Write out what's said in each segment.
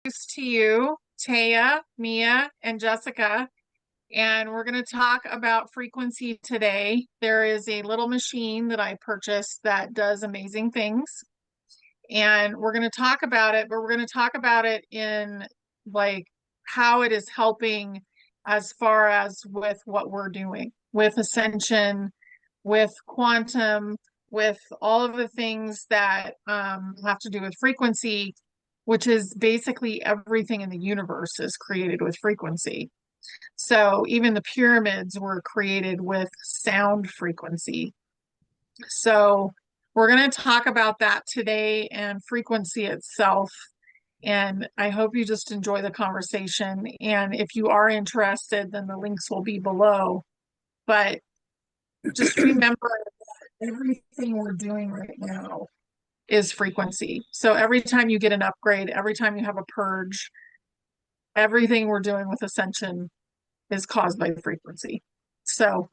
Introduce to you Taya, Mia, and Jessica, and we're going to talk about frequency today. There is a little machine that I purchased that does amazing things, and we're going to talk about it, but we're going to talk about it in like how it is helping as far as with what we're doing with ascension, with quantum, with all of the things that have to do with frequency, which is basically everything in the universe is created with frequency. So even the pyramids were created with sound frequency. So we're going to talk about that today and frequency itself. And I hope you just enjoy the conversation. And if you are interested, then the links will be below. But just remember that everything we're doing right now is frequency. So every time you get an upgrade, every time you have a purge, everything we're doing with ascension is caused by frequency. So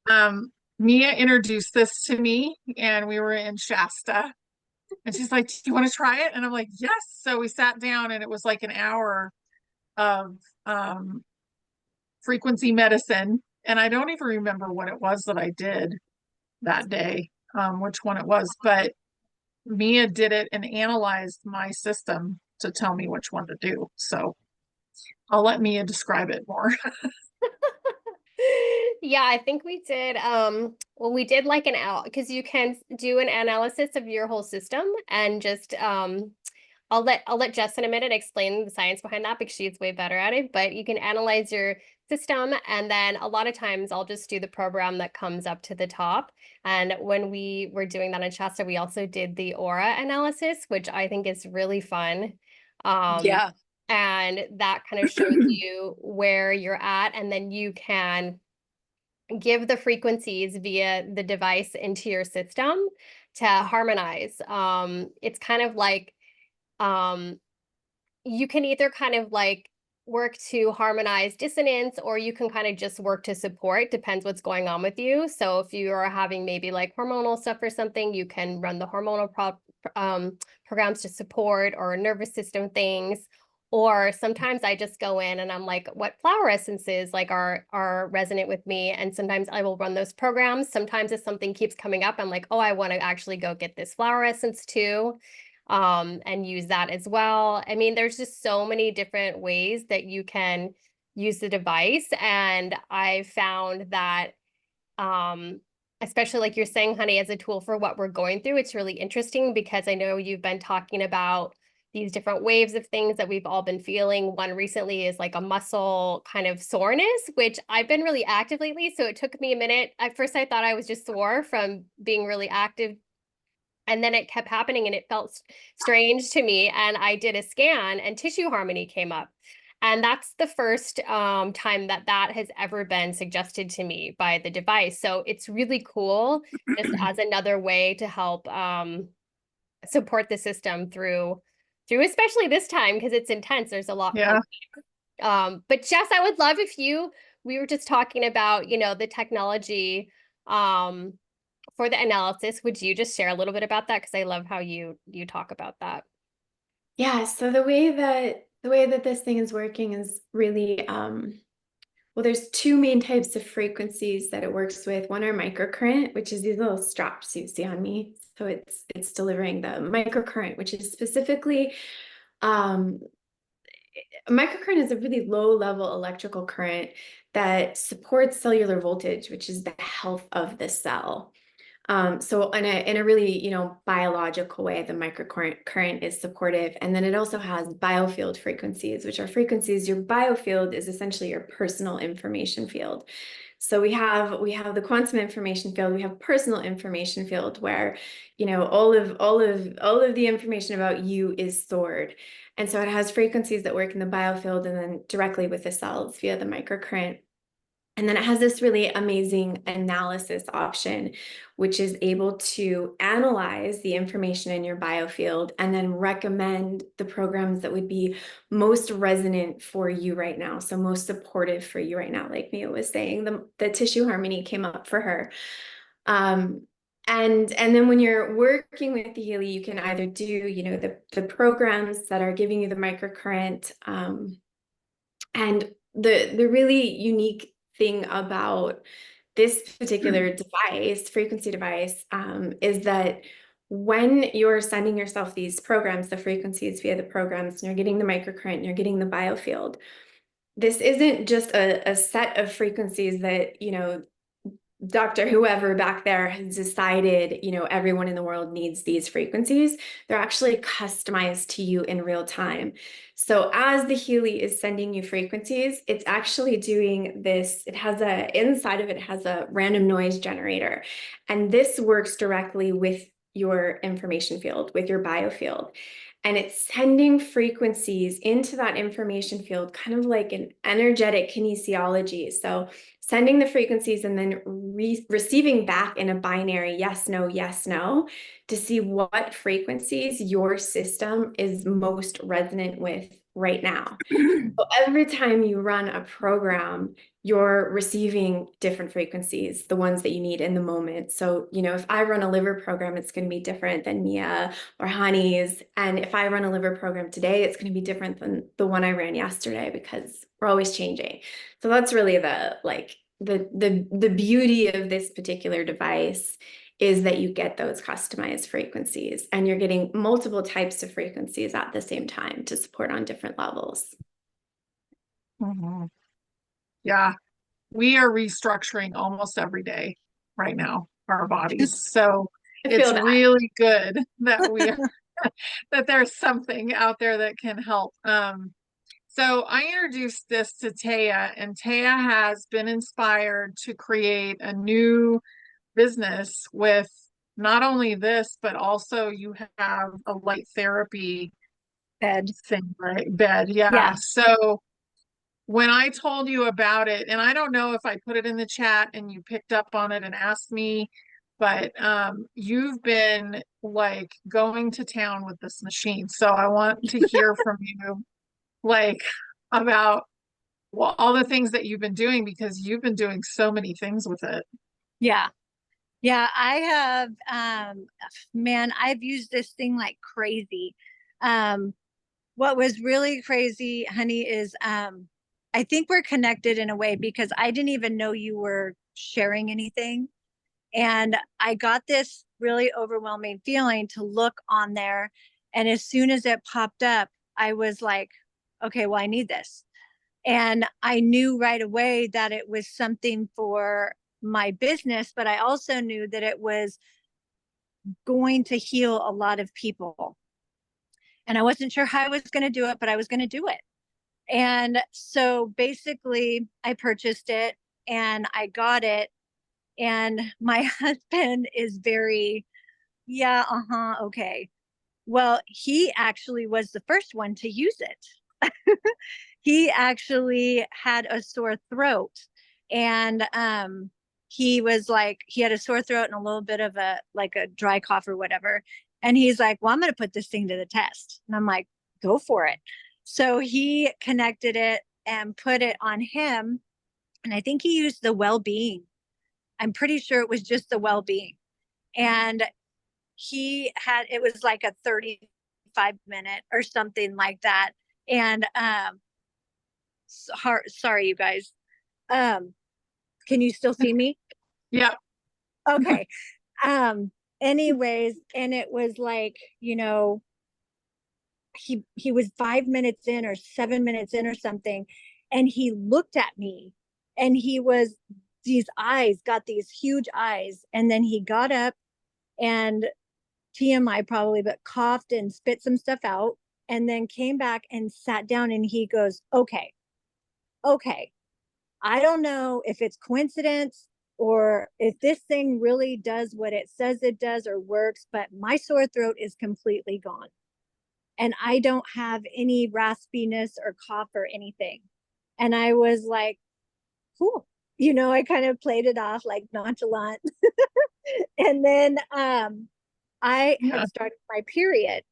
Mia introduced this to me and we were in Shasta and she's like, do you want to try it? And I'm like, yes. So we sat down and it was like an hour of frequency medicine. And I don't even remember what it was that I did that day, which one it was, but Mia did it and analyzed my system to tell me which one to do. So I'll let Mia describe it more. Yeah, I think we did well we did like an out because you can do an analysis of your whole system and just I'll let Jess in a minute explain the science behind that because she's way better at it, but you can analyze your system and then a lot of times I'll just do the program that comes up to the top. And when we were doing that in Shasta, we also did the aura analysis, which I think is really fun. Um Yeah. and that kind of shows you where you're at, and then you can give the frequencies via the device into your system to harmonize. It's kind of like um, you can either kind of like work to harmonize dissonance, or you can kind of just work to support, depends what's going on with you. So if you are having maybe like hormonal stuff or something, you can run the hormonal programs to support, or nervous system things. Or sometimes I just go in and I'm like, what flower essences like are resonant with me? And sometimes I will run those programs. Sometimes if something keeps coming up, I'm like, oh, I want to actually go get this flower essence too, and use that as well. I mean, there's just so many different ways that you can use the device. And I found that, um, especially like you're saying, honey, as a tool for what we're going through, it's really interesting because I know you've been talking about these different waves of things that we've all been feeling. One recently is like a muscle kind of soreness, which I've been really active lately. So it took me a minute. At first, I thought I was just sore from being really active, and then it kept happening and it felt strange to me. And I did a scan and tissue harmony came up. And that's the first time that that has ever been suggested to me by the device. So it's really cool just as another way to help support the system through especially this time because it's intense. There's a lot going Yeah. on. But Jess, I would love if we were just talking about, the technology um, for the analysis. Would you just share a little bit about that? Because I love how you talk about that. Yeah, so the way that this thing is working is really well, there's two main types of frequencies that it works with. One are microcurrent, which is these little straps you see on me. So it's delivering the microcurrent, which is specifically um a microcurrent is a really low level electrical current that supports cellular voltage, which is the health of the cell. So in a really, biological way, the microcurrent is supportive. And then it also has biofield frequencies, which are frequencies. Your biofield is essentially your personal information field. So we have the quantum information field, we have personal information field where, all of the information about you is stored. And so it has frequencies that work in the biofield and then directly with the cells via the microcurrent. And then it has this really amazing analysis option, which is able to analyze the information in your biofield and then recommend the programs that would be most resonant for you right now. So most supportive for you right now, like Mia was saying, the tissue harmony came up for her. Um, And then when you're working with the Healy, you can either do, you know, the programs that are giving you the microcurrent. And the really unique thing about this particular device, frequency device, is that when you're sending yourself these programs, the frequencies via the programs, and you're getting the microcurrent, and you're getting the biofield, this isn't just a set of frequencies that, you know, Dr. Whoever back there has decided, you know, everyone in the world needs these frequencies. They're actually customized to you in real time. So as the Healy is sending you frequencies, it's actually doing this. It has inside of it has a random noise generator. And this works directly with your information field, with your biofield. And it's sending frequencies into that information field, kind of like an energetic kinesiology. So sending the frequencies and then receiving back in a binary yes, no, to see what frequencies your system is most resonant with right now. So every time you run a program, you're receiving different frequencies, the ones that you need in the moment. So, you know, if I run a liver program, it's going to be different than Mia or Honey's. And if I run a liver program today, it's going to be different than the one I ran yesterday, because we're always changing. So that's really the beauty of this particular device, is that you get those customized frequencies, and you're getting multiple types of frequencies at the same time to support on different levels. Mhm. Yeah, we are restructuring almost every day right now, our bodies. So I it's feel that. really good that we that there's something out there that can help. So I introduced this to Taya, and Taya has been inspired to create a new business with not only this, but also you have a light therapy Bed. thing, right? Bed, yeah. Yeah. So when I told you about it, and I don't know if I put it in the chat and you picked up on it and asked me, but you've been like going to town with this machine. So I want to hear from you, like, about all the things that you've been doing, because you've been doing so many things with it. Yeah. Yeah, I have man, I've used this thing like crazy. Um what was really crazy, honey, is I think we're connected in a way, because I didn't even know you were sharing anything. And I got this really overwhelming feeling to look on there. And as soon as it popped up, I was like, okay, well, I need this. And I knew right away that it was something for my business, but I also knew that it was going to heal a lot of people. And I wasn't sure how I was going to do it, but I was going to do it. And so basically, I purchased it and I got it. And my husband is very, yeah, okay. Well, he actually was the first one to use it. He actually had a sore throat, and he was like, he had a sore throat and a little bit of a like a dry cough or whatever. And he's like, well, I'm going to put this thing to the test. And I'm like, go for it. So he connected it and put it on him. And I think he used the well-being. I'm pretty sure it was just the well-being. And he had, it was like a 35-minute or something like that. And sorry, you guys. Can you still see me? Yeah. Okay. Anyways, and it was like, you know, he was 5 minutes in or 7 minutes in or something, and he looked at me, and he was, these eyes got these huge eyes, and then he got up and TMI probably, but coughed and spit some stuff out, and then came back and sat down, and he goes, okay, I don't know if it's coincidence or if this thing really does what it says it does or works, but my sore throat is completely gone. And I don't have any raspiness or cough or anything. And I was like, cool. You know, I kind of played it off like nonchalant. And then I had started my period.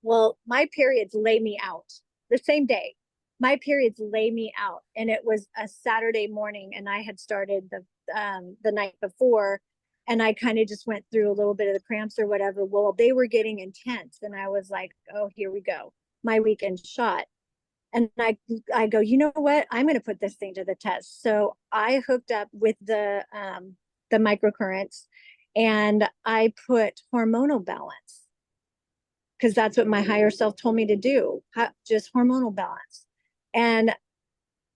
Well, my periods lay me out the same day. My periods lay me out, and it was a Saturday morning, and I had started the night before, and I kind of just went through a little bit of the cramps or whatever. Well, they were getting intense, and I was like, oh, here we go, my weekend shot. And I go, you know what? I'm going to put this thing to the test. So I hooked up with the microcurrents, and I put hormonal balance, because that's what my higher self told me to do, just hormonal balance. And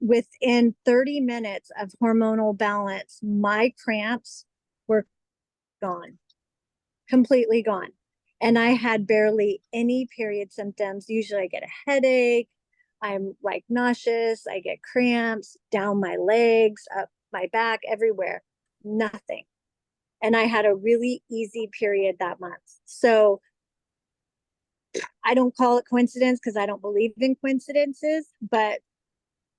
within 30 minutes of hormonal balance, my cramps were gone, completely gone. And I had barely any period symptoms. Usually I get a headache, I'm like nauseous, I get cramps down my legs, up my back, everywhere, nothing. And I had a really easy period that month. So I don't call it coincidence, because I don't believe in coincidences, but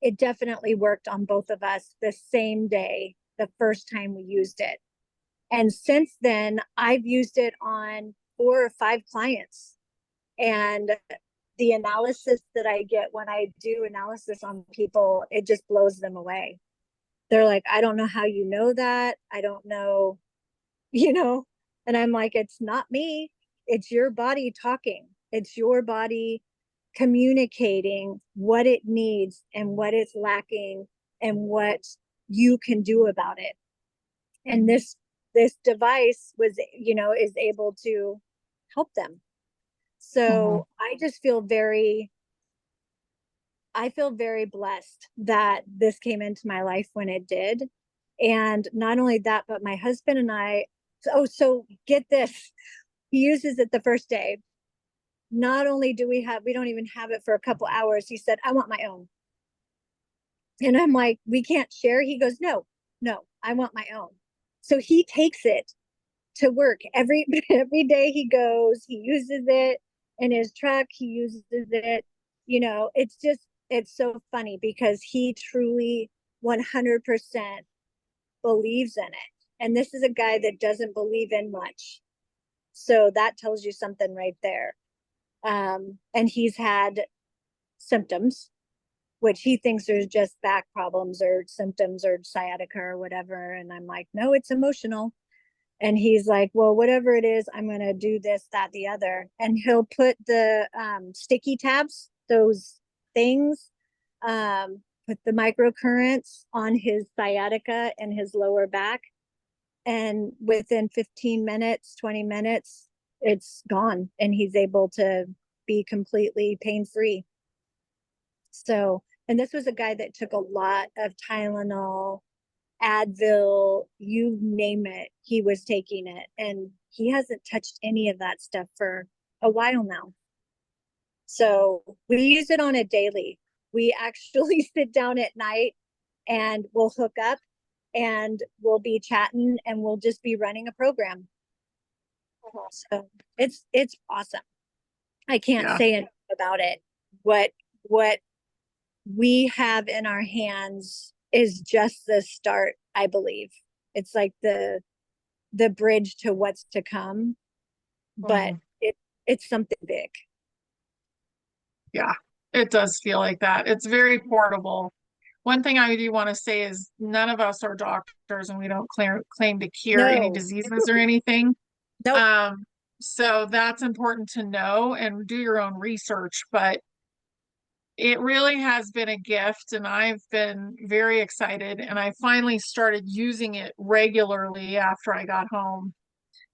it definitely worked on both of us the same day, the first time we used it. And since then, I've used it on 4 or 5 clients. And the analysis that I get when I do analysis on people, it just blows them away. They're like, I don't know how you know that. I don't know, you know, and I'm like, it's not me. It's your body talking. It's your body communicating what it needs and what it's lacking and what you can do about it. And this device was, is able to help them. So I just feel very blessed that this came into my life when it did. And not only that, but my husband and I, so get this, he uses it the first day. Not only do we don't even have it for a couple hours. He said, I want my own. And I'm like, we can't share. He goes, no, I want my own. So he takes it to work every day he goes, he uses it in his truck, he uses it, it's so funny, because he truly 100% believes in it. And this is a guy that doesn't believe in much. So that tells you something right there. And he's had symptoms, which he thinks there's just back problems or symptoms or sciatica or whatever. And I'm like, no, it's emotional. And he's like, well, whatever it is, I'm going to do this, that, the other. And he'll put the sticky tabs, those things, put the microcurrents on his sciatica and his lower back. And within 15 minutes, 20 minutes, it's gone. And he's able to be completely pain-free. So, and this was a guy that took a lot of Tylenol, Advil, you name it, he was taking it. And he hasn't touched any of that stuff for a while now. So we use it on a daily. We actually sit down at night and we'll hook up and we'll be chatting and we'll just be running a program. So it's awesome. I can't say enough about it. What we have in our hands is just the start, I believe. It's like the bridge to what's to come, but it's something big. Yeah, it does feel like that. It's very portable. One thing I do want to say is none of us are doctors, and we don't claim to cure any diseases or anything. Nope. So that's important to know and do your own research, but it really has been a gift, and I've been very excited, and I finally started using it regularly after I got home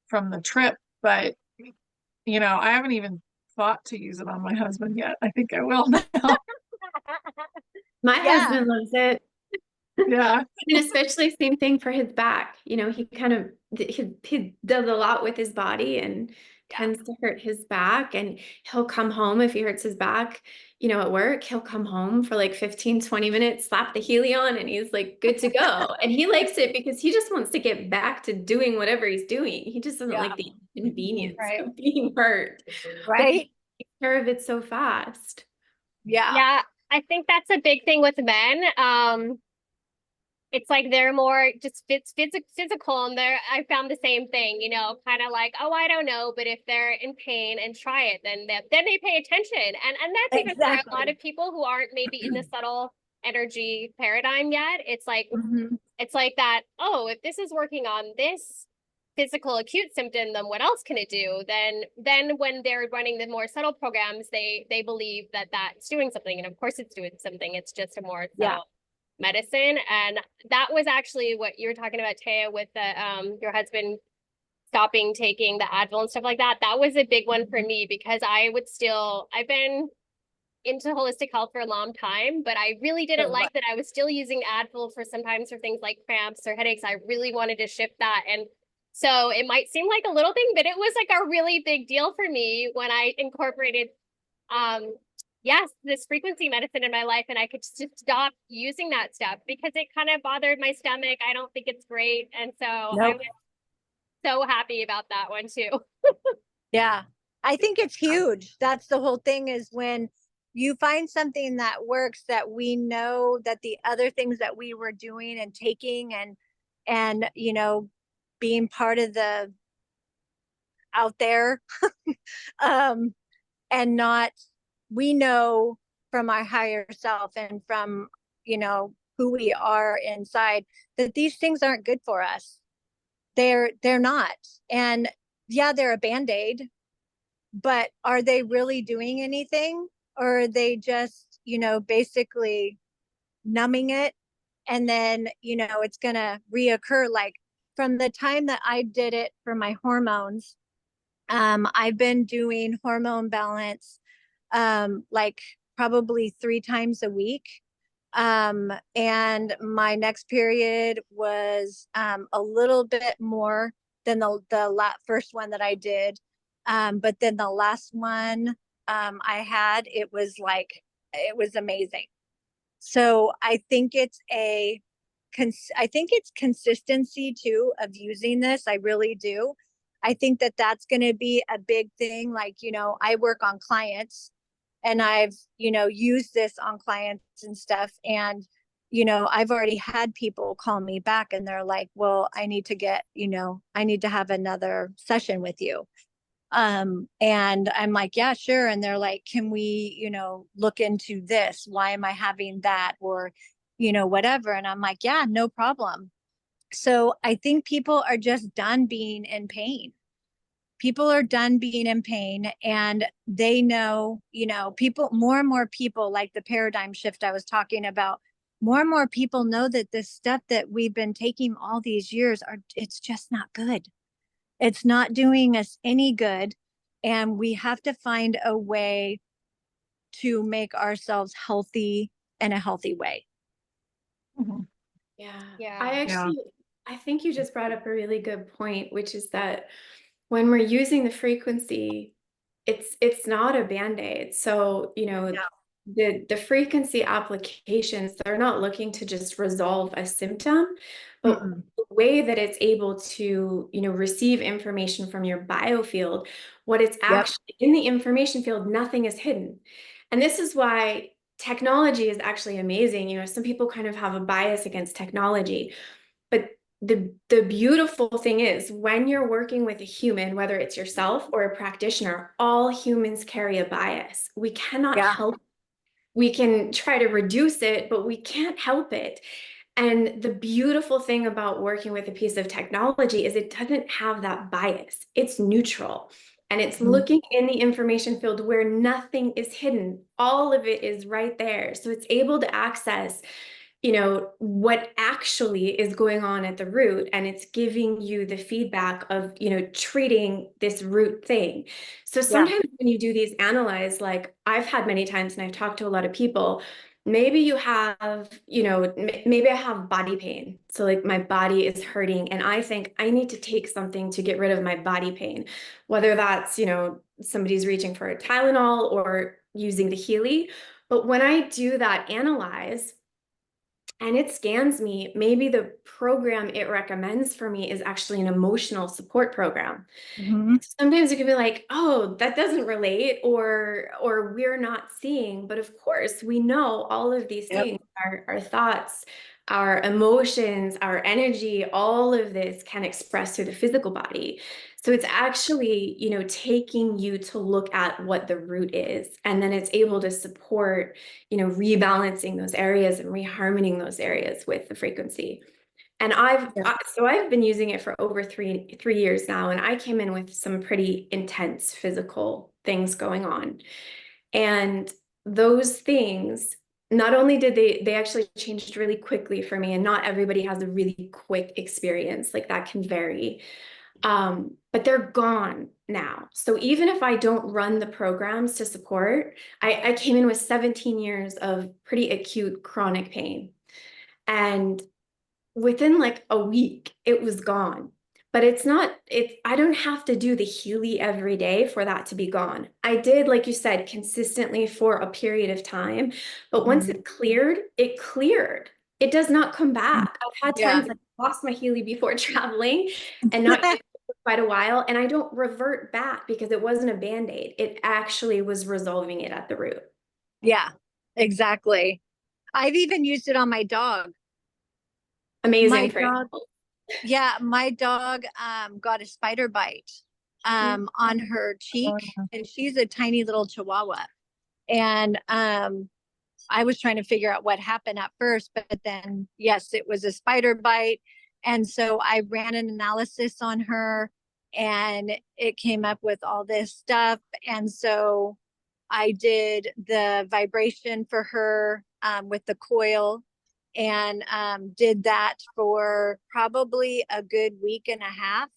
from the trip. But I haven't even thought to use it on my husband yet. I think I will now. My husband loves it. Yeah. And especially same thing for his back. He kind of he does a lot with his body and tends to hurt his back. And he'll come home if he hurts his back, at work, he'll come home for like 15, 20 minutes, slap the Healy on, and he's like good to go. And he likes it because he just wants to get back to doing whatever he's doing. He just doesn't like the inconvenience of being hurt. Right. Take care of it so fast. Yeah, I think that's a big thing with men. It's like they're more just physical, and I found the same thing, kind of like, oh, I don't know, but if they're in pain and try it, then they pay attention, and that's even for a lot of people who aren't maybe in the subtle energy paradigm yet. It's like it's like that. Oh, if this is working on this physical acute symptom, then what else can it do? Then when they're running the more subtle programs, they believe that that's doing something. And of course it's doing something. It's just a more subtle medicine. And that was actually what you were talking about, Taya, with the your husband stopping taking the Advil and stuff like that. That was a big one for me because I've been into holistic health for a long time, but I really didn't like that I was still using Advil for sometimes for things like cramps or headaches. I really wanted to shift that. And so it might seem like a little thing, but it was like a really big deal for me when I incorporated, this frequency medicine in my life, and I could just stop using that stuff because it kind of bothered my stomach. I don't think it's great. And so I was so happy about that one too. Yeah, I think it's huge. That's the whole thing, is when you find something that works, that we know that the other things that we were doing and taking and being part of the out there and not, we know from our higher self and from who we are inside, that these things aren't good for us. They're not. And yeah, they're a band-aid, but are they really doing anything? Or are they just, basically numbing it? And then, it's going to reoccur. Like from the time that I did it for my hormones, I've been doing hormone balance, like probably 3 times a week. And my next period was, a little bit more than the first one that I did. But then the last one, I had, it was amazing. So I think it's consistency too of using this. I really do. I think that that's going to be a big thing. Like, I work on clients, and I've, used this on clients and stuff. And, I've already had people call me back and they're like, well, I need to have another session with you. And I'm like, yeah, sure. And they're like, can we, look into this? Why am I having that? Or, whatever. And I'm like, yeah, no problem. So I think people are just done being in pain. People are done being in pain, and they know, more and more people, like the paradigm shift I was talking about, more and more people know that this stuff that we've been taking all these years it's just not good. It's not doing us any good. And we have to find a way to make ourselves healthy in a healthy way. Mm-hmm. Yeah. I think you just brought up a really good point, which is that when we're using the frequency, it's not a band-aid. So, the frequency applications, they're not looking to just resolve a symptom, but the way that it's able to, receive information from your biofield, what it's actually in the information field, nothing is hidden. And this is why technology is actually amazing. Some people kind of have a bias against technology, but the beautiful thing is, when you're working with a human, whether it's yourself or a practitioner, all humans carry a bias. We cannot help. We can try to reduce it, but we can't help it. And the beautiful thing about working with a piece of technology is it doesn't have that bias. It's neutral. And it's looking in the information field where nothing is hidden. All of it is right there. So it's able to access what actually is going on at the root, and it's giving you the feedback of, treating this root thing. So sometimes when you do these analyze, like I've had many times, and I've talked to a lot of people, maybe you have, maybe I have body pain. So like my body is hurting, and I think I need to take something to get rid of my body pain, whether that's, somebody's reaching for a Tylenol or using the Healy. But when I do that analyze, and it scans me, maybe the program it recommends for me is actually an emotional support program. Sometimes it can be like, oh, that doesn't relate, or we're not seeing. But of course, we know all of these things, our thoughts, our emotions, our energy, all of this can express through the physical body. So it's actually, taking you to look at what the root is, and then it's able to support, rebalancing those areas and reharmoning those areas with the frequency. And Yeah. so I've been using it for over three years now, and I came in with some pretty intense physical things going on. And those things, not only did they actually changed really quickly for me, and not everybody has a really quick experience, like that can vary. But they're gone now. So even if I don't run the programs to support, I came in with 17 years of pretty acute chronic pain. And within like a week, it was gone. But I don't have to do the Healy every day for that to be gone. I did, like you said, consistently for a period of time. But once Mhm. it cleared, it cleared. It does not come back. I've had Yeah. times like I lost my Healy before traveling and not used it for quite a while. And I don't revert back because it wasn't a Band-Aid. It actually was resolving it at the root. Yeah, exactly. I've even used it on my dog. My Amazing for dog, yeah, my dog got a spider bite on her cheek, and she's a tiny little chihuahua. And I was trying to figure out what happened at first, but then yes, it was a spider bite. And so I ran an analysis on her, and it came up with all this stuff. And so I did the vibration for her with the coil, and did that for probably a good week and a half.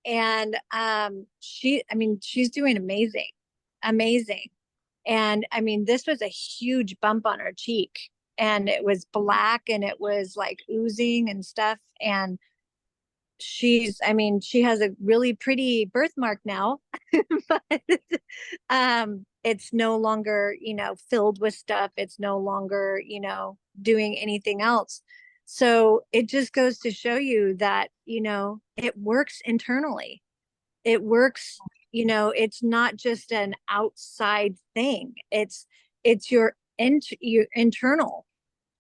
And I mean, she's doing amazing, amazing. And I mean, this was a huge bump on her cheek, and it was black, and it was like oozing and stuff. And I mean, she has a really pretty birthmark now, but it's no longer, filled with stuff. It's no longer, doing anything else. So it just goes to show you that, it works internally. It works, it's not just an outside thing. It's your internal,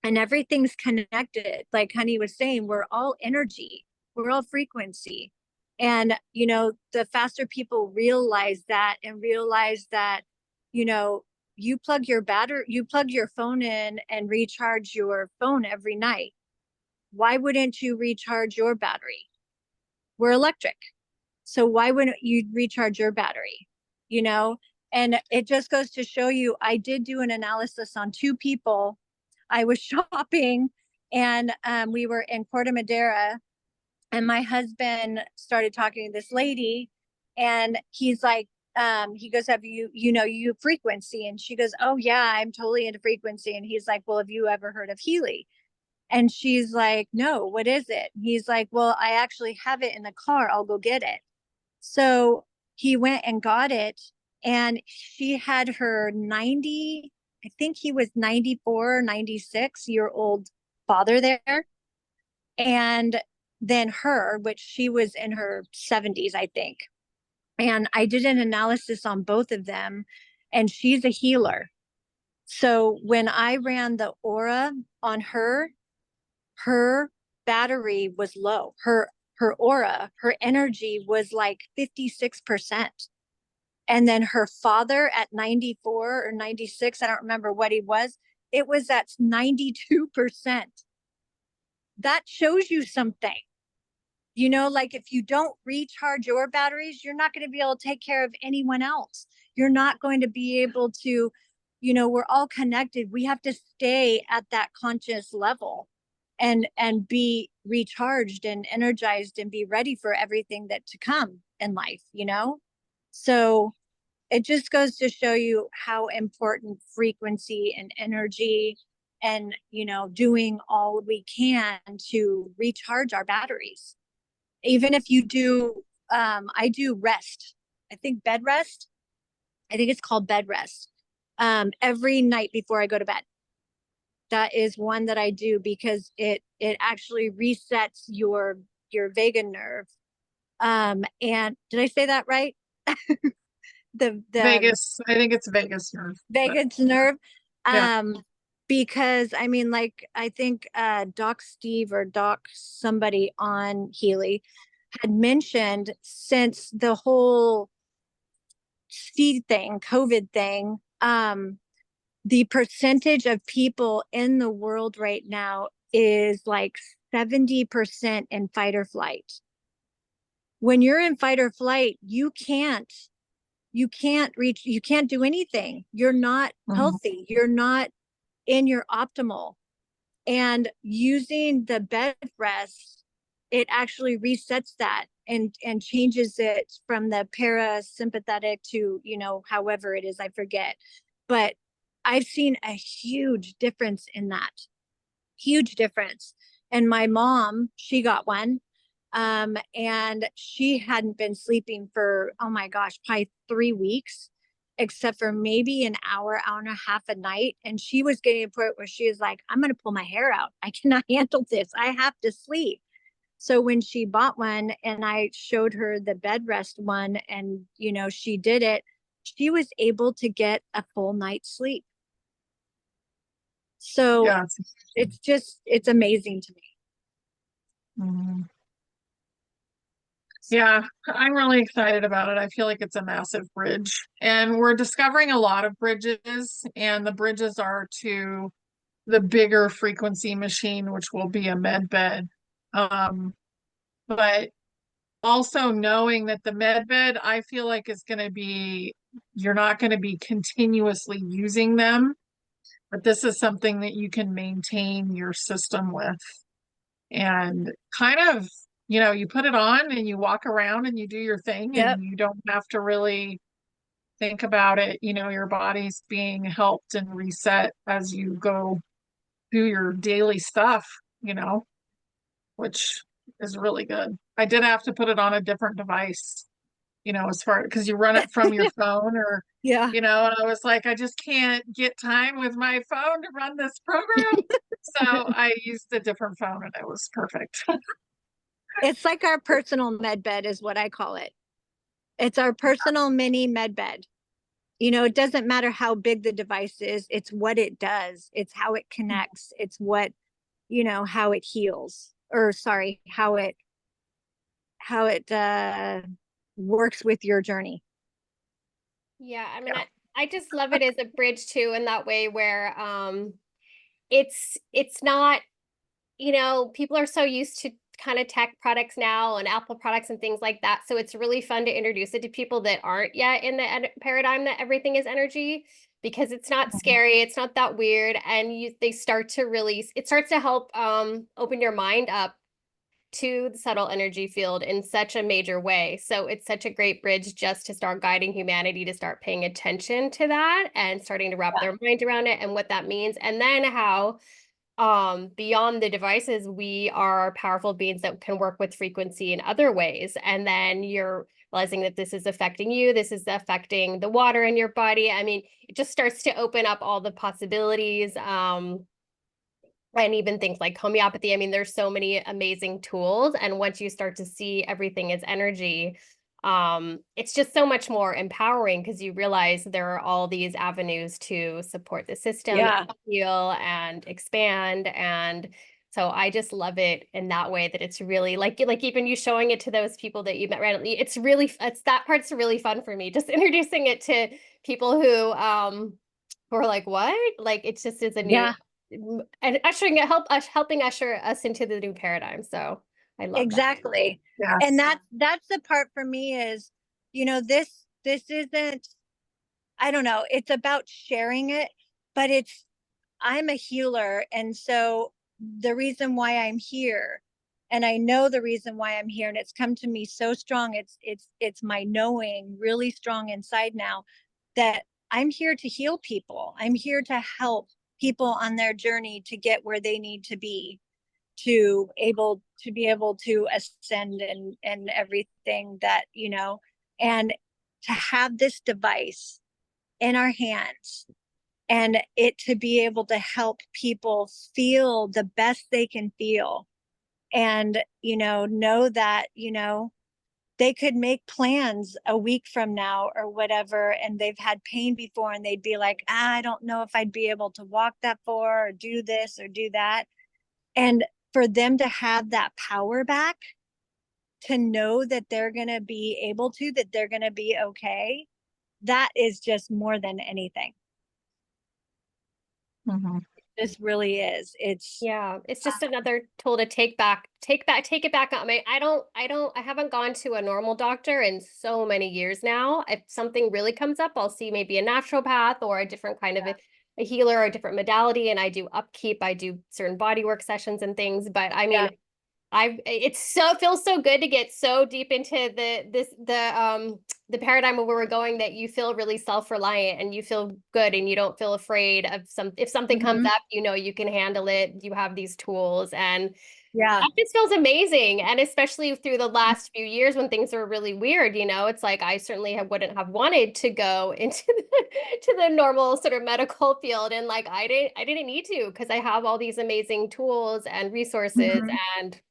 and everything's connected. Like Honey was saying, we're all energy, we're all frequency. And the faster people realize that, and realize that, you know you plug your phone in and recharge your phone every night. Why wouldn't you recharge your battery? We're electric, so why wouldn't you recharge your battery? you know and it just goes to show you, I did do an analysis on two people. I was shopping, and we were in Corte Madera, and my husband started talking to this lady, and he's like, he goes, have you frequency? And she goes, oh yeah, I'm totally into frequency. And he's like, well, have you ever heard of Healy? And she's like, no, what is it? He's like, well, I actually have it in the car, I'll go get it. So he went and got it, and she had her 90, I think he was 94, 96-year-old father there. And then her, which she was in her 70s, I think. And I did an analysis on both of them, and she's a healer. So when I ran the aura on her battery was low. Her aura, her energy was like 56%. And then her father at 94 or 96, I don't remember what he was, it was at 92%. That shows you something. Like if you don't recharge your batteries, you're not going to be able to take care of anyone else. You're not going to be able to, we're all connected. We have to stay at that conscious level, and be recharged and energized, and be ready for everything that to come in life. So it just goes to show you how important frequency and energy, and doing all we can to recharge our batteries. Even if you do, I do rest, I think bed rest, I think it's called bed rest, every night before I go to bed. That is one that I do, because it actually resets your vagus nerve. And did I say that right? the Vegas. I think it's Vegas nerve. vagus nerve. Yeah. Because I mean, like, I think Doc Steve or Doc somebody on Healy had mentioned, since the whole COVID thing, the percentage of people in the world right now is like 70% in fight or flight. When you're in fight or flight, you can't do anything. You're not healthy. You're not in your optimal. And using the bed rest, it actually resets that and changes it from the parasympathetic to, however it is, I forget. But I've seen a huge difference in that. Huge difference. And my mom, she got one. And she hadn't been sleeping for, oh my gosh, probably 3 weeks, except for maybe an hour and a half a night. And she was getting to a point where she was like, I'm going to pull my hair out. I cannot handle this. I have to sleep. So when she bought one and I showed her the bed rest one and, she did it, she was able to get a full night's sleep. So Yeah. it's amazing to me. Mhm. Yeah, I'm really excited about it. I feel like it's a massive bridge, and we're discovering a lot of bridges, and the bridges are to the bigger frequency machine, which will be a med bed. But also knowing that the med bed, I feel like is going to be, you're not going to be continuously using them, but this is something that you can maintain your system with. And kind of, you put it on and you walk around and you do your thing, Yep. and you don't have to really think about it. Your body's being helped and reset as you go through your daily stuff, which is really good. I did have to put it on a different device, as far because you run it from your phone or, Yeah. and I was like, I just can't get time with my phone to run this program. So I used a different phone and it was perfect. It's like our personal med bed is what I call it. It's our personal mini med bed. It doesn't matter how big the device is. It's what it does. It's how it connects. It's what, how it heals, or sorry, how it works with your journey. Yeah, I mean, I just love it as a bridge too, in that way where it's not, people are so used to kind of tech products now and Apple products and things like that. So it's really fun to introduce it to people that aren't yet in the paradigm that everything is energy, because it's not scary, it's not that weird, and it starts to help open your mind up to the subtle energy field in such a major way. So it's such a great bridge just to start guiding humanity to start paying attention to that and starting to wrap their mind around it and what that means. And then how beyond the devices, we are powerful beings that can work with frequency in other ways. And then you're realizing that this is affecting you, this is affecting the water in your body. I mean, it just starts to open up all the possibilities. And even things like homeopathy. I mean, there's so many amazing tools. And once you start to see everything as energy, it's just so much more empowering, because you realize there are all these avenues to support the system, heal and expand. And so I just love it in that way, that it's really like even you showing it to those people that you met randomly. That part's really fun for me, just introducing it to people who are like, what? Like, it's just is a new and helping usher us into the new paradigm. So I love exactly. Yes. And that's the part for me is, this isn't, I don't know, it's about sharing it, but I'm a healer. And so the reason why I'm here, and I know the reason why I'm here, and it's come to me so strong, it's my knowing really strong inside now, that I'm here to heal people. I'm here to help people on their journey to get where they need to be be able to ascend and everything that, and to have this device in our hands and it to be able to help people feel the best they can feel, and know that they could make plans a week from now or whatever, and they've had pain before and they'd be like, I don't know if I'd be able to walk that far or do this or do that. And for them to have that power back, to know that they're going to be able to, that they're going to be okay, that is just more than anything. Mhm. This really is. It's Yeah, it's just another tool to take it back on me. I haven't gone to a normal doctor in so many years now. If something really comes up, I'll see maybe a naturopath or a different kind of a healer or a different modality, and I do upkeep, I do certain body work sessions and things. But I mean, Yeah. it feels so good to get so deep into the paradigm of where we're going, that you feel really self-reliant and you feel good and you don't feel afraid of if something comes up, you know, you can handle it. You have these tools, and yeah. that just feels amazing. And especially through the last few years when things are really weird, you know, it's like I certainly wouldn't have wanted to go into to the normal sort of medical field, and like I didn't need to, because I have all these amazing tools and resources, Mhm. and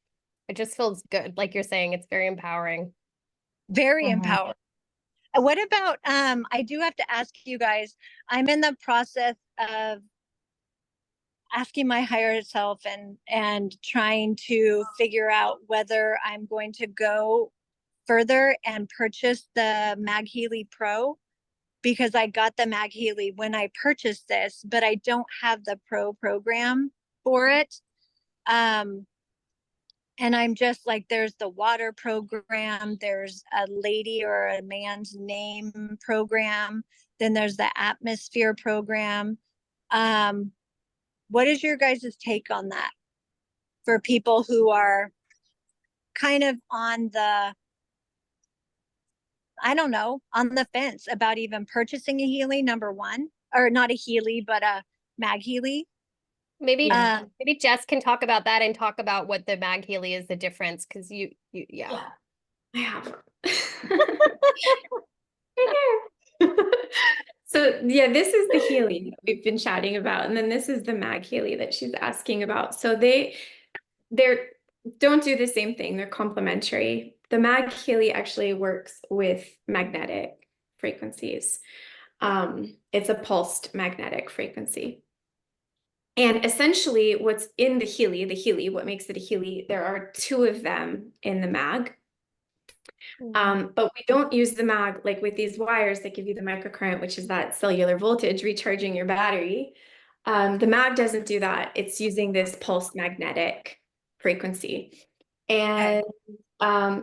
it just feels good. Like you're saying, it's very empowering. Very Mhm. empowering. What about, I do have to ask you guys, I'm in the process of asking my higher self and trying to figure out whether I'm going to go further and purchase the Mag Healy Pro, because I got the Mag Healy when I purchased this, but I don't have the Pro program for it. And I'm just like, there's the water program, there's a lady or a man's name program, then there's the atmosphere program. Um, what is your guys' take on that for people who are kind of on the, I don't know, on the fence about even purchasing a Healy, number one, or not a Healy, but a Mag Healy? Maybe Yeah. maybe Jess can talk about that and talk about what the Mag Healy is, the difference, because yeah. Yeah, I have one. Right there. So yeah, this is the Healy that we've been chatting about, and then this is the Mag Healy that she's asking about. So they're don't do the same thing. They're complementary. The Mag Healy actually works with magnetic frequencies. It's a pulsed magnetic frequency. And essentially, what's in the Healy, what makes it a Healy, there are two of them in the mag. But we don't use the mag like with these wires that give you the microcurrent, which is that cellular voltage recharging your battery. The mag doesn't do that. It's using this pulse magnetic frequency. And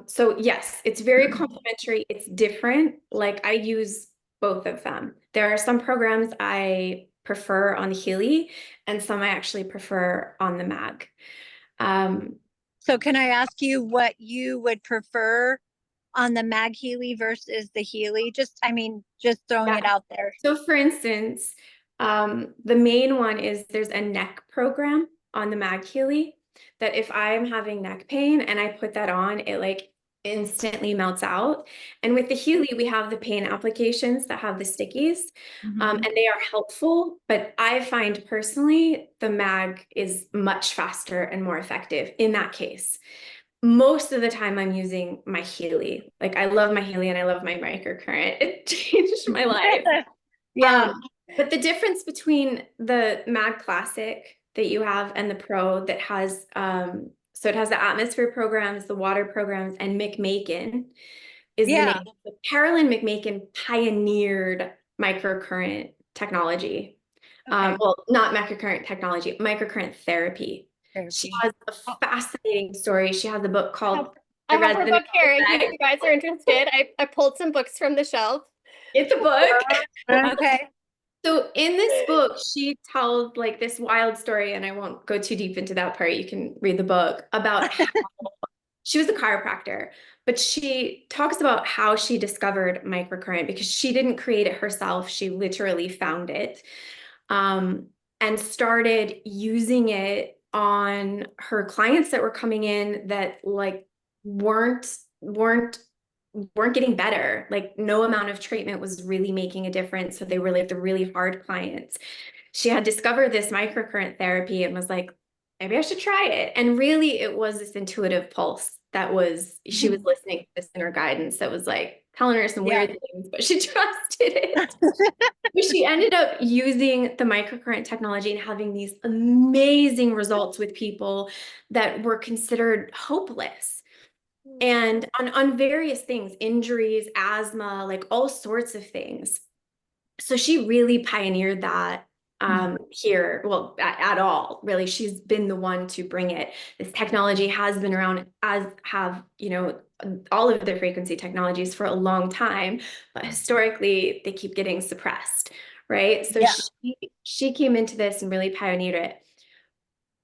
so yes, it's very complementary. It's different. Like I use both of them. There are some programs I prefer on the Healy and some I actually prefer on the mag. So can I ask you what you would prefer on the Mag Healy versus the Healy? Just, I mean, just throwing it out there. So for instance, the main one is there's a neck program on the Mag Healy that if I'm having neck pain and I put that on, it like instantly melts out. And with the Healy, we have the pain applications that have the stickies, and they are helpful. But I find personally the Mag is much faster and more effective in that case. Most of the time I'm using my Healy. Like I love my Healy and I love my microcurrent. It changed my life. Yeah. But the difference between the Mag Classic that you have and the Pro that has, so it has the atmosphere programs, the water programs, and McMakin is the Yeah. name. So Carolyn McMakin pioneered microcurrent technology. Okay. Well, not microcurrent technology, microcurrent therapy. She has a fascinating story. She has a book called I The have her book Resonance here in case Effect. you guys are interested. I pulled some books from the shelf. Get the book. Okay. So in this book, she tells like this wild story, and I won't go too deep into that part. You can read the book about how she was a chiropractor, but she talks about how she discovered microcurrent because she didn't create it herself. She literally found it, and started using it on her clients that were coming in that like weren't weren't getting better. Like no amount of treatment was really making a difference. So they were like the really hard clients. She had discovered this microcurrent therapy and was like, maybe I should try it. And really it was this intuitive pulse that was, she was listening to this inner guidance that was like telling her some weird things, but she trusted it. But she ended up using the microcurrent technology and having these amazing results with people that were considered hopeless. And on various things, injuries, asthma, like all sorts of things. So she really pioneered that here, well, at all, really. She's been the one to bring it. This technology has been around, as have, you know, all of the frequency technologies for a long time, but historically they keep getting suppressed, right? So she came into this and really pioneered it.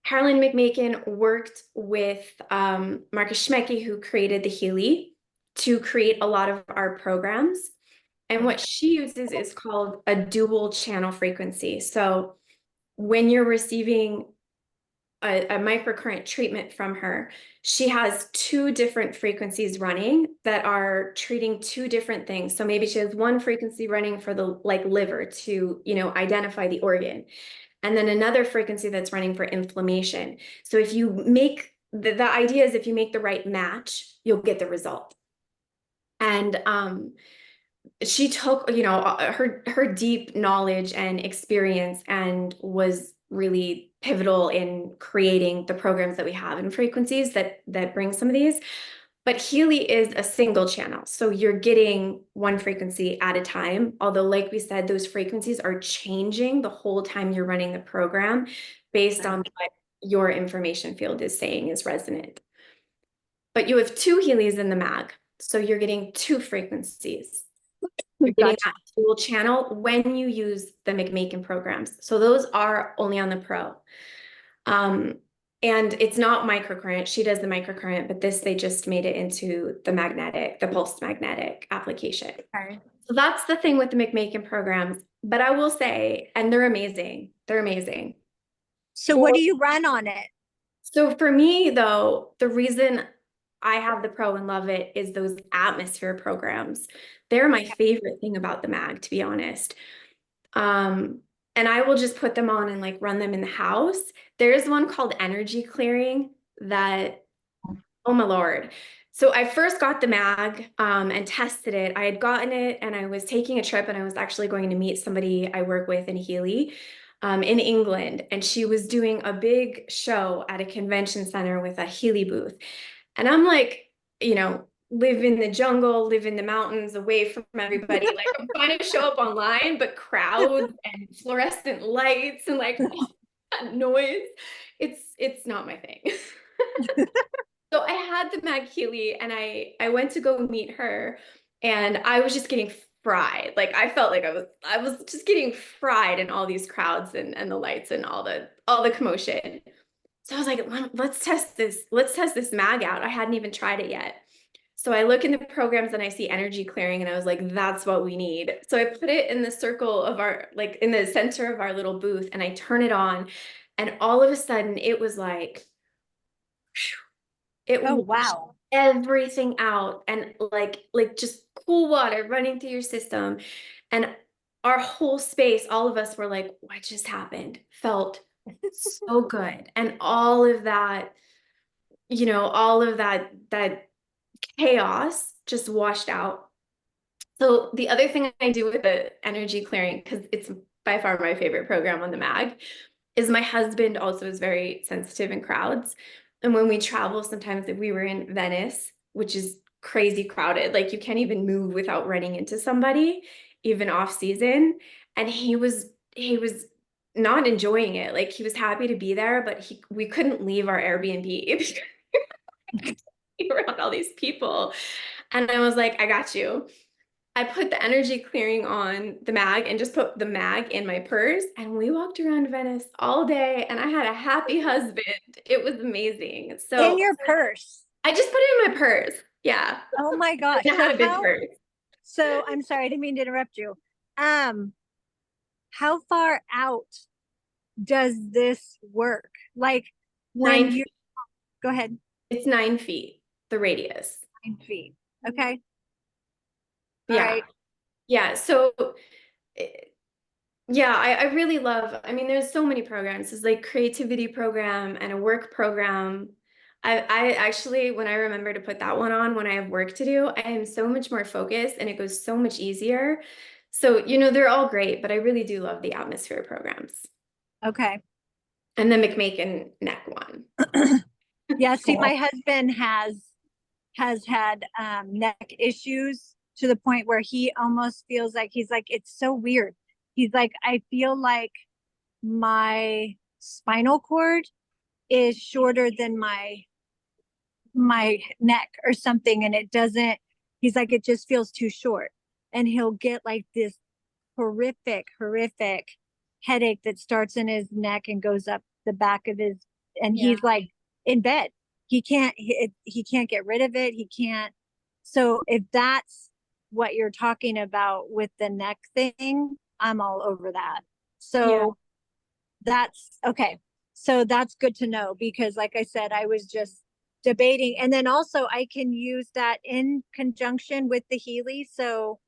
Carolyn McMakin worked with Marcus Schmecke, who created the Healy, to create a lot of our programs. And what she uses is called a dual channel frequency. So when you're receiving a microcurrent treatment from her, she has two different frequencies running that are treating two different things. So maybe she has one frequency running for the liver to, you know, identify the organ, and then another frequency that's running for inflammation. So if you make the idea is if you make the right match, you'll get the result. And she took, you know, her deep knowledge and experience and was really pivotal in creating the programs that we have and frequencies that bring some of these. But Healy is a single channel. So you're getting one frequency at a time. Although, like we said, those frequencies are changing the whole time you're running the program based on what your information field is saying is resonant. But you have two Healys in the mag. So you're getting two frequencies. You're getting that dual channel when you use the McMakin programs. So those are only on the Pro. And it's not microcurrent. She does the microcurrent, but this, they just made it into the pulse magnetic application. Okay. So that's the thing with the McMakin programs. But I will say, and they're amazing. They're amazing. So what do you run on it? So for me, though, the reason I have the Pro and love it is those atmosphere programs. They're my favorite thing about the mag, to be honest. And I will just put them on and like run them in the house. There's one called energy clearing that, oh my Lord. So I first got the mag and tested it. I had gotten it and I was taking a trip and I was actually going to meet somebody I work with in Healy in England. And she was doing a big show at a convention center with a Healy booth. And I'm like, you know, live in the jungle, live in the mountains, away from everybody. Like I'm trying to show up online, but crowds and fluorescent lights and like all that noise. It's not my thing. So I had the Mag Healy and I went to go meet her and I was just getting fried. Like I felt like I was just getting fried in all these crowds and the lights and all the commotion. So I was like, let's test this. Let's test this mag out. I hadn't even tried it yet. So I look in the programs and I see energy clearing and I was like, that's what we need. So I put it in the circle of our, like in the center of our little booth and I turn it on and all of a sudden it was like, it wow, everything out and like just cool water running through your system. And our whole space, all of us were like, what just happened? Felt so good. And all of that, you know, all of that chaos just washed out. So the other thing I do with the energy clearing, because it's by far my favorite program on the mag, is my husband also is very sensitive in crowds. And when we travel, sometimes if we were in Venice, which is crazy crowded, like you can't even move without running into somebody, even off season. And he was not enjoying it. Like he was happy to be there, but we couldn't leave our Airbnb around all these people. And I was like, I got you. I put the energy clearing on the mag and just put the mag in my purse. And we walked around Venice all day and I had a happy husband. It was amazing. So in your purse. I just put it in my purse. Yeah. Oh my gosh. I had a big purse. So I'm sorry, I didn't mean to interrupt you. How far out does this work? Like when you go ahead. It's 9 feet, the radius. 9 feet. Okay. Yeah. All right. Yeah. So yeah, I really love, I mean, there's so many programs. There's like creativity program and a work program. I actually, when I remember to put that one on when I have work to do, I am so much more focused and it goes so much easier. So, you know, they're all great, but I really do love the atmosphere programs. Okay. And the McMakin neck one. Yeah, see, my husband has had neck issues to the point where he almost feels like he's like, it's so weird. He's like, I feel like my spinal cord is shorter than my neck or something, and it doesn't, he's like, it just feels too short. And he'll get like this horrific headache that starts in his neck and goes up the back of his, and Yeah. he's like in bed. He can't get rid of it. He can't. So if that's what you're talking about with the neck thing, I'm all over that. So that's okay. So that's good to know, because like I said, I was just debating. And then also I can use that in conjunction with the Healy. So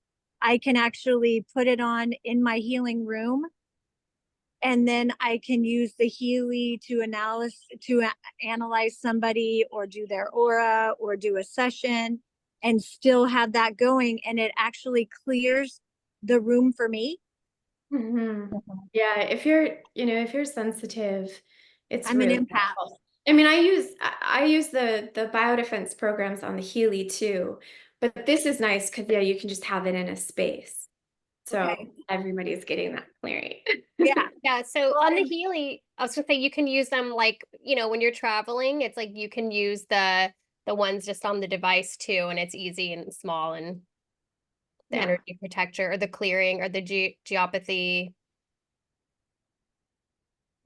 I can actually put it on in my healing room. And then I can use the Healy to analyze somebody, or do their aura, or do a session, and still have that going. And it actually clears the room for me. Mhm. Yeah, if you're sensitive, it's I'm an really empath. helpful. I mean, I use the biodefense programs on the Healy too, but this is nice because you can just have it in a space, so Okay. everybody's getting that clearing. Yeah. Yeah, so on the Healy, I was gonna say you can use them like, when you're traveling, it's like you can use the ones just on the device too, and it's easy and small, and the Yeah. energy protector or the clearing or the geopathy.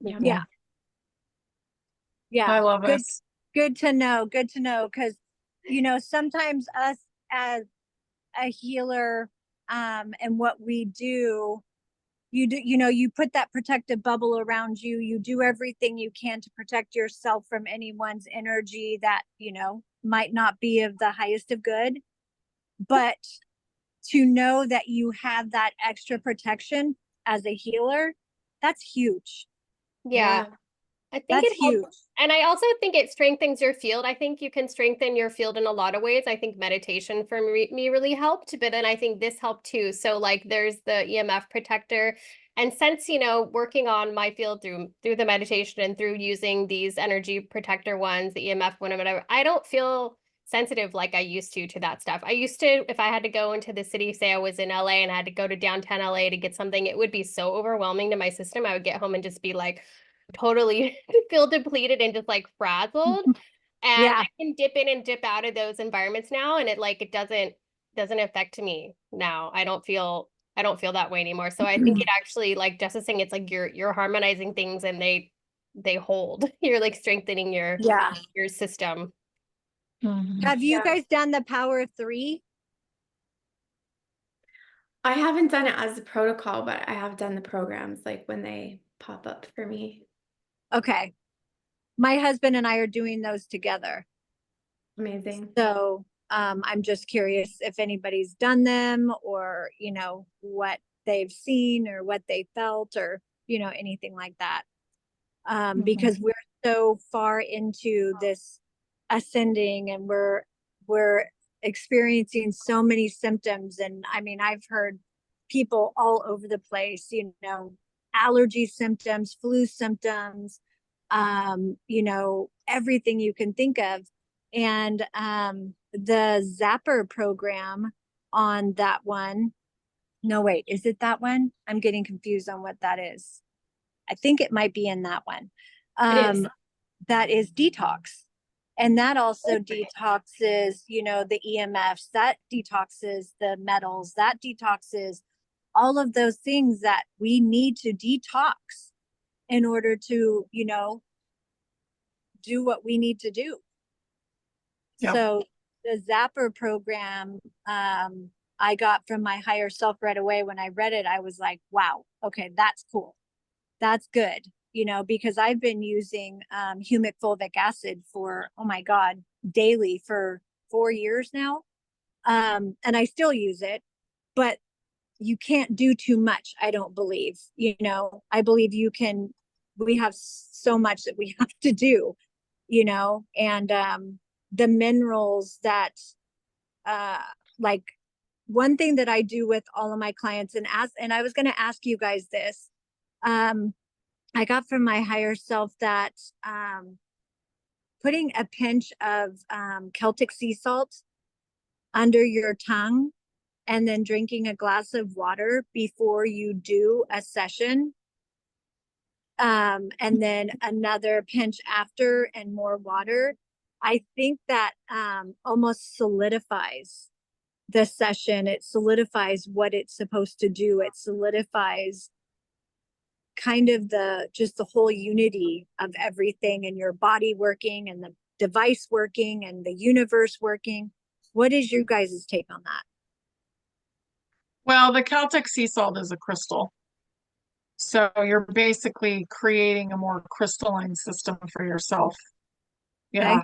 Yeah. I love Good. this. Good to know. Good to know. Because, sometimes us as a healer, and what we do, you put that protective bubble around you. You do everything you can to protect yourself from anyone's energy that, might not be of the highest of good. But to know that you have that extra protection as a healer, that's huge. Yeah, I think That's it helps. huge. And I also think it strengthens your field. I think you can strengthen your field in a lot of ways. I think meditation for me really helped, but then I think this helped too. So like there's the EMF protector. And since, working on my field through the meditation and through using these energy protector ones, the EMF one, whatever, I don't feel sensitive like I used to that stuff. I used to, if I had to go into the city, say I was in LA and I had to go to downtown LA to get something, it would be so overwhelming to my system. I would get home and just be like, totally feel depleted and just like frazzled. And Yeah. I can dip in and dip out of those environments now, and it doesn't affect me now. I don't feel that way anymore. So I think it actually, like Jess is saying, it's like you're harmonizing things, and they hold. You're like strengthening your system. Mhm. Have you Yeah. guys done the power of 3? I haven't done it as a protocol, but I have done the programs like when they pop up for me. Okay. My husband and I are doing those together. Amazing. So I'm just curious if anybody's done them, or, what they've seen or what they felt, or, anything like that. Because we're so far into this ascending, and we're experiencing so many symptoms. And I mean, I've heard people all over the place, allergy symptoms, flu symptoms, everything you can think of. And the Zapper program on that one, no, wait, is it that one? I'm getting confused on what that is. I think it might be in that one. It is. That is detox. And that also detoxes, the EMFs, that detoxes the metals, that detoxes all of those things that we need to detox in order to, do what we need to do. Yep. So the Zapper program, I got from my higher self right away. When I read it, I was like, wow, okay, that's cool. That's good, because I've been using humic fulvic acid for, oh my God, daily for 4 years now. And I still use it, but you can't do too much, I don't believe. I believe we have so much that we have to do, and the minerals that, like, one thing that I do with all of my clients, and I was going to ask you guys this, I got from my higher self that putting a pinch of Celtic sea salt under your tongue, and then drinking a glass of water before you do a session, and then another pinch after and more water, I think that almost solidifies the session. It solidifies what it's supposed to do. It solidifies kind of just the whole unity of everything, and your body working and the device working and the universe working. What is your guys' take on that? Well, the Celtic sea salt is a crystal. So you're basically creating a more crystalline system for yourself. Yeah. Okay.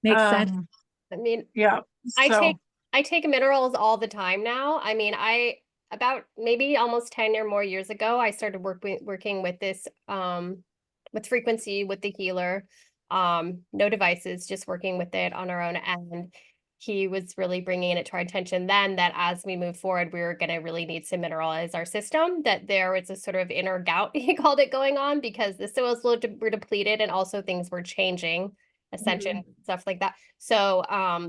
Makes sense. I mean, Yeah. I take minerals all the time now. I mean, about maybe almost 10 or more years ago, I started working with this with frequency with the healer. No devices, just working with it on our own. And he was really bringing it to our attention then that as we move forward, we were going to really need to mineralize our system, that there was a sort of inner gout, he called it, going on because the soils were depleted and also things were changing, ascension, stuff like that. So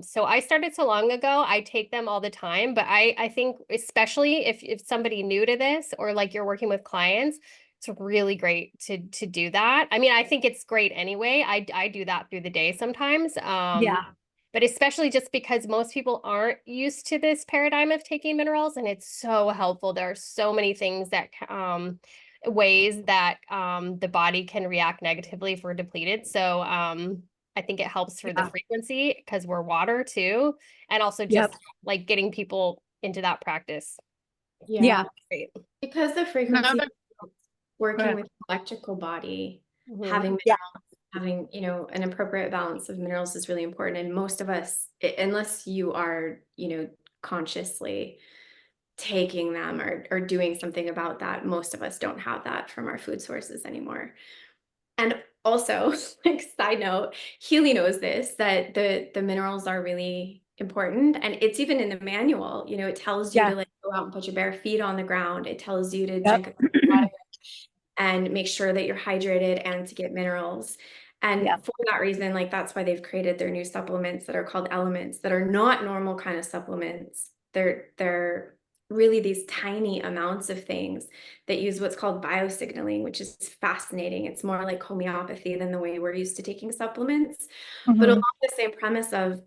so I started so long ago. I take them all the time, but I think especially if somebody new to this, or like you're working with clients, it's really great to do that. I mean, I think it's great anyway. I do that through the day sometimes. Yeah. But especially just because most people aren't used to this paradigm of taking minerals, and it's so helpful. There are so many things that ways that the body can react negatively if we're depleted. So I think it helps for the frequency because we're water too, and also just like getting people into that practice. Yeah. Great. Because the frequency Another- working with the electrical body, having having, you know, an appropriate balance of minerals is really important. And most of us, unless you are, you know, consciously taking them or doing something about that, most of us don't have that from our food sources anymore. And also, like, side note, Healy knows this, that the minerals are really important. And it's even in the manual, you know, it tells you to like go out and put your bare feet on the ground. It tells you to drink water and make sure that you're hydrated and to get minerals. And for that reason, like, that's why they've created their new supplements that are called elements, that are not normal kind of supplements. They're really these tiny amounts of things that use what's called biosignaling, which is fascinating. It's more like homeopathy than the way we're used to taking supplements, but along the same premise of,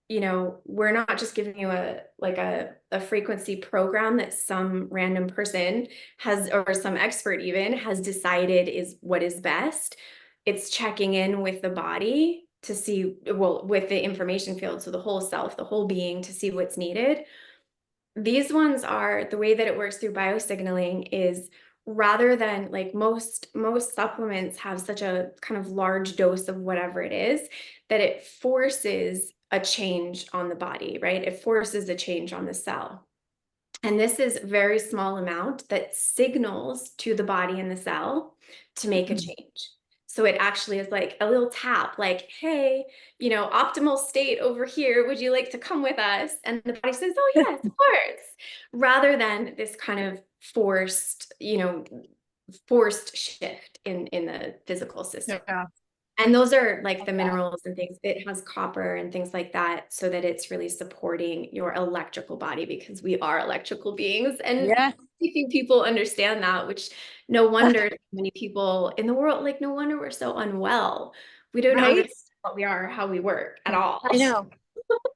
you know, we're not just giving you a frequency program that some random person has, or some expert even has decided is what is best. It's checking in with the body to see, well, with the information field, so the whole self, the whole being, to see what's needed. These ones are, the way that it works through biosignaling is, rather than like most supplements have such a kind of large dose of whatever it is, that it forces a change on the body, right? It forces a change on the cell. And this is a very small amount that signals to the body and the cell to make a change. So it actually is like a little tap, like, hey, you know, optimal state over here. Would you like to come with us? And the body says, oh, yes, of course. Rather than this kind of forced, you know, forced shift in the physical system. Yeah. And those are like the minerals and things. It has copper and things like that, so that it's really supporting your electrical body, because we are electrical beings. And I think people understand that, which no wonder many people in the world, like, no wonder we're so unwell. We don't understand what we are, how we work at all. I know.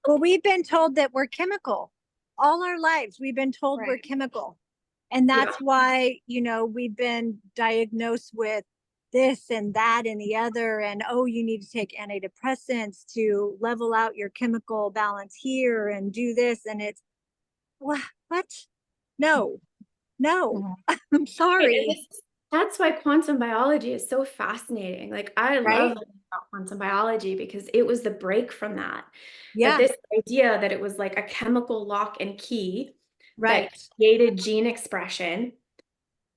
Well, we've been told that we're chemical all our lives. We've been told we're chemical. And that's why, you know, we've been diagnosed with this and that and the other. And, oh, you need to take antidepressants to level out your chemical balance here and do this. And it's, what? No. I'm sorry. That's why quantum biology is so fascinating. Like, I love learning about quantum biology, because it was the break from that. That this idea that it was like a chemical lock and key that created gene expression,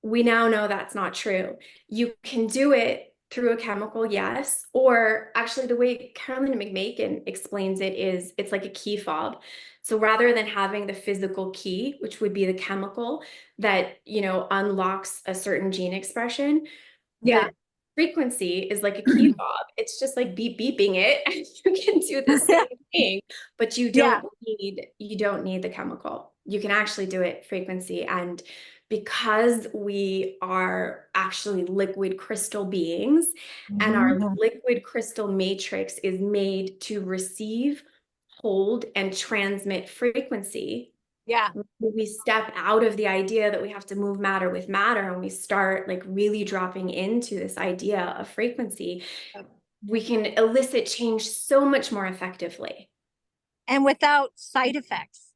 we now know that's not true. You can do it through a chemical, yes, or actually the way Carolyn McMakin explains it is, it's like a key fob. So rather than having the physical key, which would be the chemical that, you know, unlocks a certain gene expression, the frequency is like a key fob. It's just like beeping it, and you can do the same thing, but you don't need the chemical. You can actually do it frequency. And because we are actually liquid crystal beings, and our liquid crystal matrix is made to receive, hold, and transmit frequency. Yeah. We step out of the idea that we have to move matter with matter, and we start like really dropping into this idea of frequency, we can elicit change so much more effectively. And without side effects,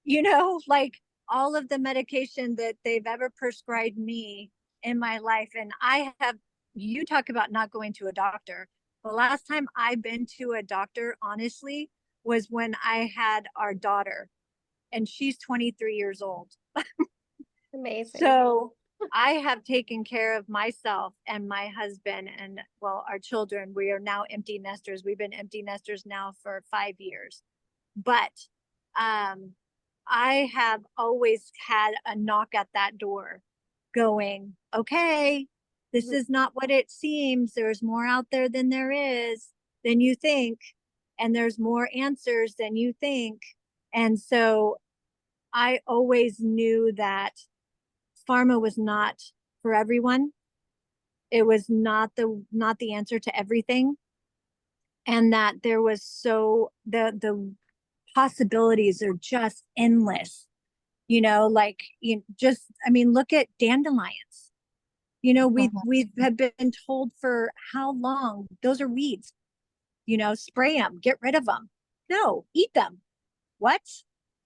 you know, like all of the medication that they've ever prescribed me in my life. And I have, you talk about not going to a doctor. The last time I've been to a doctor, honestly, was when I had our daughter, and she's 23 years old. Amazing. So I have taken care of myself and my husband and, well, our children. We are now empty nesters. We've been empty nesters now for 5 years. But I have always had a knock at that door going, okay, this is not what it seems. There's more out there than there is, than you think. And there's more answers than you think. And so I always knew that pharma was not for everyone. It was not the answer to everything. And that there was the possibilities are just endless, you know, like, you know, just, I mean, look at dandelions. You know, we have been told for how long, those are weeds, you know, spray them, get rid of them. No, eat them. What?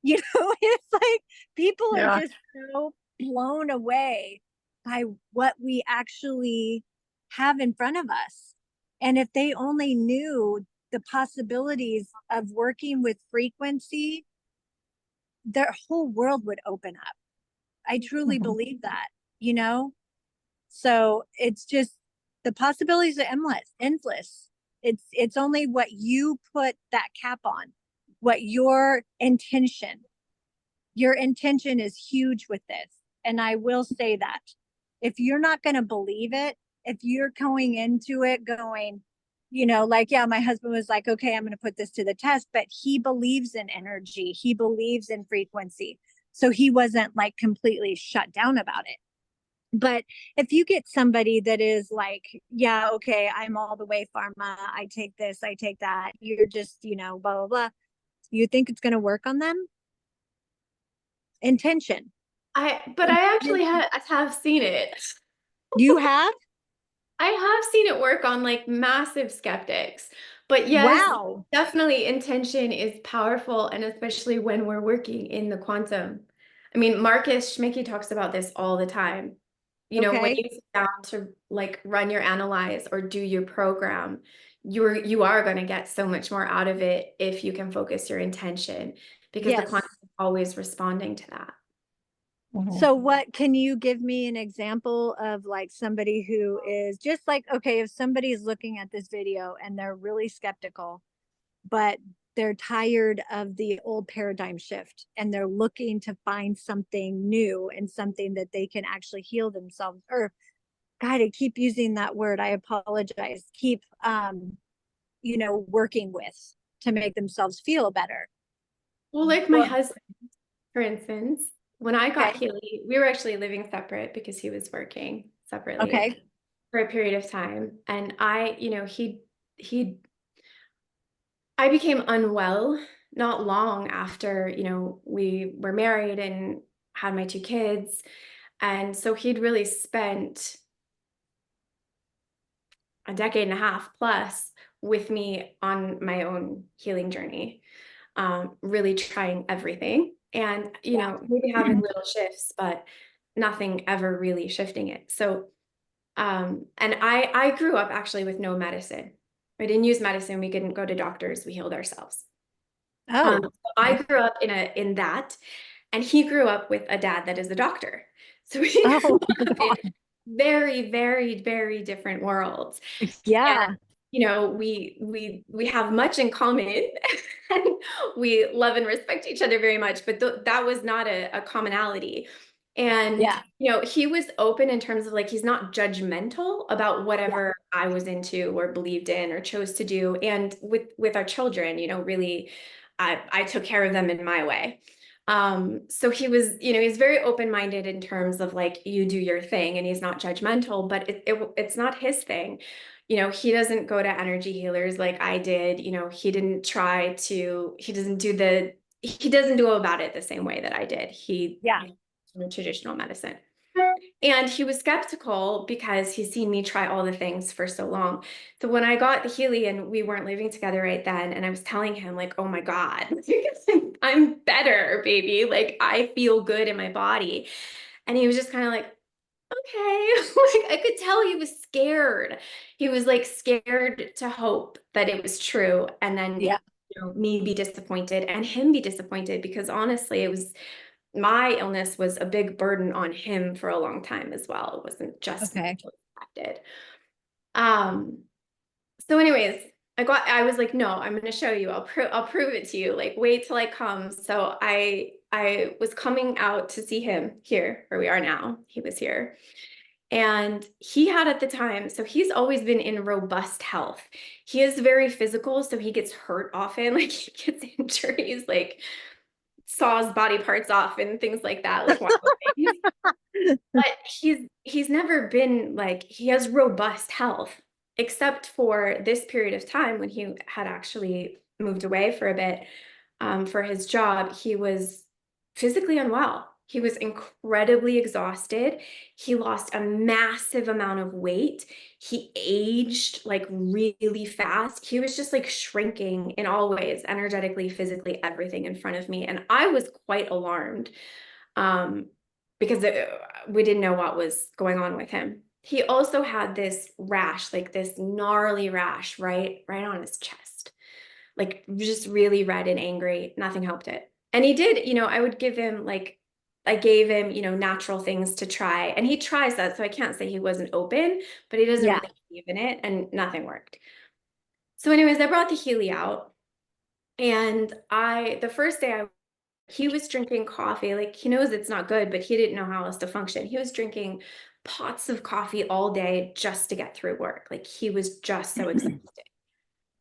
You know, it's like people are just so blown away by what we actually have in front of us. And if they only knew the possibilities of working with frequency, their whole world would open up. I truly believe that, you know? So it's just, the possibilities are endless. It's only what you put that cap on, what your intention is huge with this. And I will say that if you're not going to believe it, if you're going into it going, you know, like, yeah, my husband was like, okay, I'm going to put this to the test, but he believes in energy. He believes in frequency. So he wasn't like completely shut down about it. But if you get somebody that is like, yeah, okay, I'm all the way pharma, I take this, I take that, you're just, you know, blah, blah, blah. You think it's going to work on them? Intention. But I actually have seen it. You have? I have seen it work on like massive skeptics. But yes, Wow. definitely intention is powerful, and especially when we're working in the quantum. I mean, Marcus Schmicky talks about this all the time. You know, when you sit down to like run your analyze or do your program, you are going to get so much more out of it if you can focus your intention, because the quantum is always responding to that. So what, can you give me an example of like somebody who is just like, okay, if somebody is looking at this video and they're really skeptical, but they're tired of the old paradigm shift and they're looking to find something new and something that they can actually heal themselves, or God, I keep using that word, I apologize, keep you know, working with to make themselves feel better. Well, like my husband, for instance, when I got Healy, we were actually living separate because he was working separately for a period of time. And I, you know, I became unwell not long after, you know, we were married and had my 2 kids. And so he'd really spent a decade and a half plus with me on my own healing journey, really trying everything. And, you know, maybe having little shifts, but nothing ever really shifting it. So, and I grew up actually with no medicine. I didn't use medicine. We couldn't go to doctors. We healed ourselves. So I grew up in that, and he grew up with a dad that is a doctor. So we grew up in very, very, very different worlds. And, you know, we have much in common, and we love and respect each other very much, but that was not a commonality. And, you know, he was open in terms of like, he's not judgmental about whatever I was into or believed in or chose to do. And with our children, you know, really, I took care of them in my way. So he was, he's very open-minded in terms of like, you do your thing, and he's not judgmental, but it's not his thing. He doesn't go to energy healers like I did. He didn't he doesn't do about it the same way that I did. Yeah. Traditional medicine. And he was skeptical because he's seen me try all the things for so long. So when I got the Healy and we weren't living together right then, and I was telling him like, oh my God, I'm better, baby. Like I feel good in my body. And he was just kind of like, okay. Like I could tell he was scared. He was like scared to hope that it was true. And then Yeah. me be disappointed and him be disappointed, because honestly, my illness was a big burden on him for a long time as well. It wasn't just Okay. mentally affected. So anyways, I was like, no, I'm going to show you. I'll prove it to you. Like, wait till I come. So I was coming out to see him here where we are now. He was here. And he had at the time, so he's always been in robust health. He is very physical, so he gets hurt often. Like he gets injuries, like saws body parts off and things like that, like wild things. But he's never been like, he has robust health, except for this period of time when he had actually moved away for a bit, for his job. He was physically unwell. He was incredibly exhausted. He lost a massive amount of weight. He aged like really fast. He was just like shrinking in all ways, energetically, physically, everything in front of me. And I was quite alarmed, because we didn't know what was going on with him. He also had this rash, like this gnarly rash right on his chest, like just really red and angry. Nothing helped it. And he did, I gave him, natural things to try, and he tries that. So I can't say he wasn't open, but he doesn't Yeah. really believe in it, and nothing worked. So anyways, I brought the Healy out, and the first day he was drinking coffee. Like he knows it's not good, but he didn't know how else to function. He was drinking pots of coffee all day just to get through work. Like he was just so exhausted.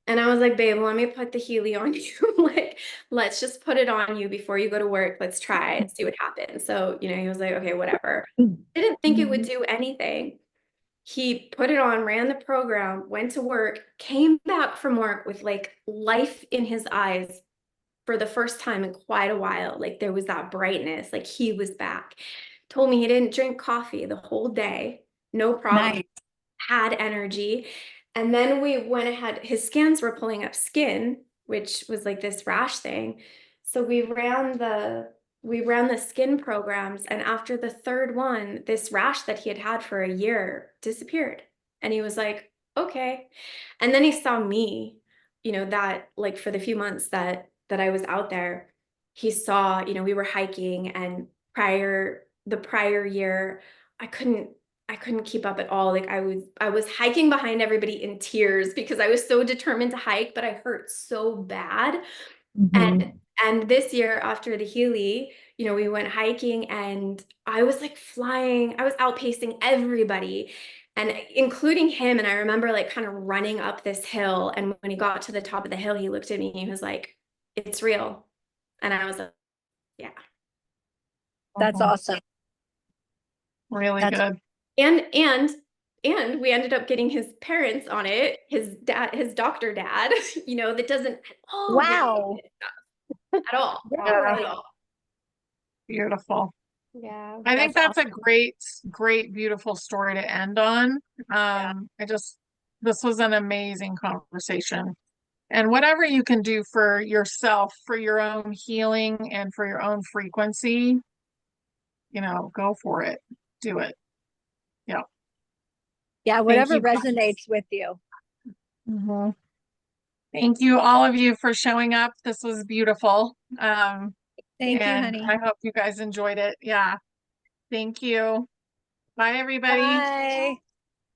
And I was like, babe, let me put the Healy on you. Like, let's just put it on you before you go to work. Let's try it, see what happens. So, he was like, okay, whatever. Didn't think it would do anything. He put it on, ran the program, went to work, came back from work with like life in his eyes for the first time in quite a while. Like there was that brightness, like he was back. Told me he didn't drink coffee the whole day, no problem. Nice. Had energy. And then we went ahead, his scans were pulling up skin, which was like this rash thing. So we ran the skin programs, and after the third one, this rash that he had had for a year disappeared. And he was like, okay. And then he saw me, that like for the few months that I was out there, he saw, we were hiking, and the prior year, I couldn't keep up at all. Like I was hiking behind everybody in tears because I was so determined to hike, but I hurt so bad. And this year after the Healy, we went hiking, and I was like flying. I was outpacing everybody, and including him. And I remember like kind of running up this hill. And when he got to the top of the hill, he looked at me and he was like, it's real. And I was like, yeah. That's awesome. Really That's good. And we ended up getting his parents on it, his doctor dad, that doesn't at all wow. at all. Yeah. At all. Beautiful. Yeah. I think that's that's a great, beautiful story to end on. This was an amazing conversation. And whatever you can do for yourself, for your own healing and for your own frequency, go for it. Do it. Yeah. Yeah, whatever you, guys. resonates with you. Mhm. Thank you, all of you, for showing up. This was beautiful. Thank you, And honey. I hope you guys enjoyed it. Yeah. Thank you. Bye, everybody. Bye.